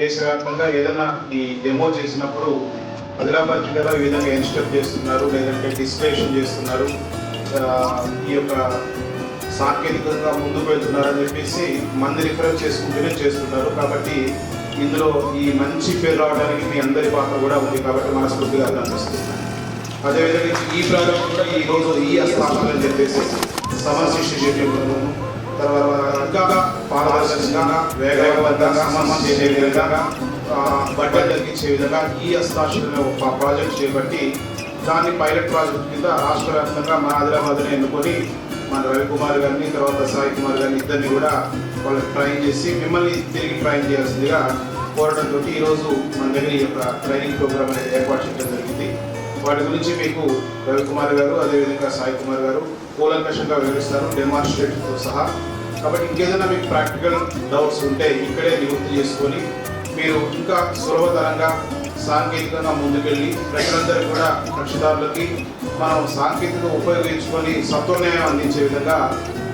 దేశవ్యాప్తంగా ఏదైనా ఈ డెమో చేసినప్పుడు ఆదిలాబాద్ జిల్లాలో ఈ విధంగా ఇన్స్టెప్ చేస్తున్నారు, లేదంటే డిస్ప్లేషన్ చేస్తున్నారు, ఈ యొక్క సాంకేతికంగా ముందుకు వెళ్తున్నారని చెప్పేసి మంది రిఫరెన్స్ చేసుకుంటూనే చేస్తున్నారు. కాబట్టి ఇందులో ఈ మంచి పేరు రావడానికి మీ అందరి పాత్ర కూడా ఉంది కాబట్టి మనస్ఫూర్తిగా అభినందిస్తున్నాను. అదేవిధంగా ఈ ప్రాజెక్ట్ కూడా ఈరోజు ఈ అస్థాపన అని చెప్పేసి సమర్శిష్టి చేయడంలోనూ, తర్వాత ఇంకా పారదర్శకంగా వేగవంతంగా సమస్య చేసే విధంగా బడ్జెట్ తగ్గించే విధంగా ఈ అస్థాపన ఒక ప్రాజెక్ట్ చేపట్టి దాన్ని పైలట్ ప్రాజెక్ట్ కింద రాష్ట్ర వ్యాప్తంగా మన ఆదిలాబాద్ని ఎన్నుకొని మన రవికుమార్ గారిని, తర్వాత సాయి కుమార్ గారిని ఇద్దరిని కూడా వాళ్ళకి ట్రైన్ చేసి మిమ్మల్ని తిరిగి ట్రైన్ చేయాల్సిందిగా కోరడంతో ఈరోజు మన దగ్గర ఈ యొక్క ట్రైనింగ్ ప్రోగ్రామ్ అనేది ఏర్పాటు చేయడం జరిగింది. వాటి గురించి మీకు రవికుమార్ గారు, అదేవిధంగా సాయి కుమార్ గారు కూలంకషంగా వివరిస్తారు, డెమాన్స్ట్రేషన్తో సహా. కాబట్టి ఇంకేదైనా మీకు ప్రాక్టికల్ డౌట్స్ ఉంటే ఇక్కడే నివృత్తి చేసుకొని మీరు ఇంకా సులభతరంగా సాంకేతికంగా ముందుకెళ్ళి ప్రజలందరికీ కూడా కక్షిదారులకి మనం సాంకేతిక ఉపయోగించుకొని సత్వన్యాయం అందించే విధంగా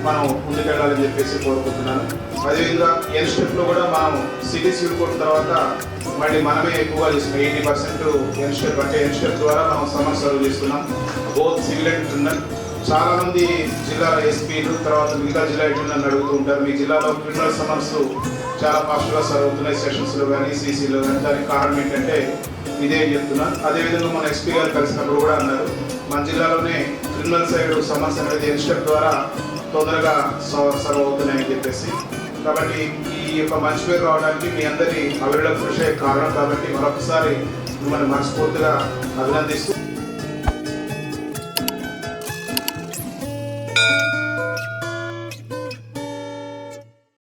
మనం ముందుకెళ్ళాలని చెప్పేసి కోరుకుంటున్నాను. అదేవిధంగా ఎన్స్టెప్లో కూడా మనం సిటీ సివిల్ కోర్టు తర్వాత మళ్ళీ మనమే ఎక్కువగా చేస్తున్నాం. 80% ఎన్స్టెప్ అంటే ఎన్స్టెప్ ద్వారా మనం సమర్ సర్వ్ చేస్తున్నాం, బోత్ సివిల్ అండ్ క్రిమినల్. చాలామంది జిల్లాల ఎస్పీలు, తర్వాత మిగతా జిల్లా ఎడ్యులు నన్ను అడుగుతూ ఉంటారు, మీ జిల్లాలో క్రిమినల్ సమర్స్ చాలా ఫాస్ట్గా సర్వ్ అవుతున్నాయి, సెషన్స్లో కానీ సీసీలో కానీ. దానికి కారణం ఏంటంటే ఇదే అని చెప్తున్నాను. అదేవిధంగా మన ఎస్పీ గారు కలిసినప్పుడు కూడా అన్నారు, మన జిల్లాలోనే క్రిమినల్ సైడ్ సమస్య అనేది ఎన్స్టెప్ ద్వారా తొందరగా సర్వ్ అవుతున్నాయని చెప్పేసి. కాబట్టి ఈ యొక్క మంచి పేరు రావడానికి మీ అందరి అవిరళ కృషి కారణం. కాబట్టి మరొకసారి మిమ్మల్ని మనస్ఫూర్తిగా అభినందిస్తూ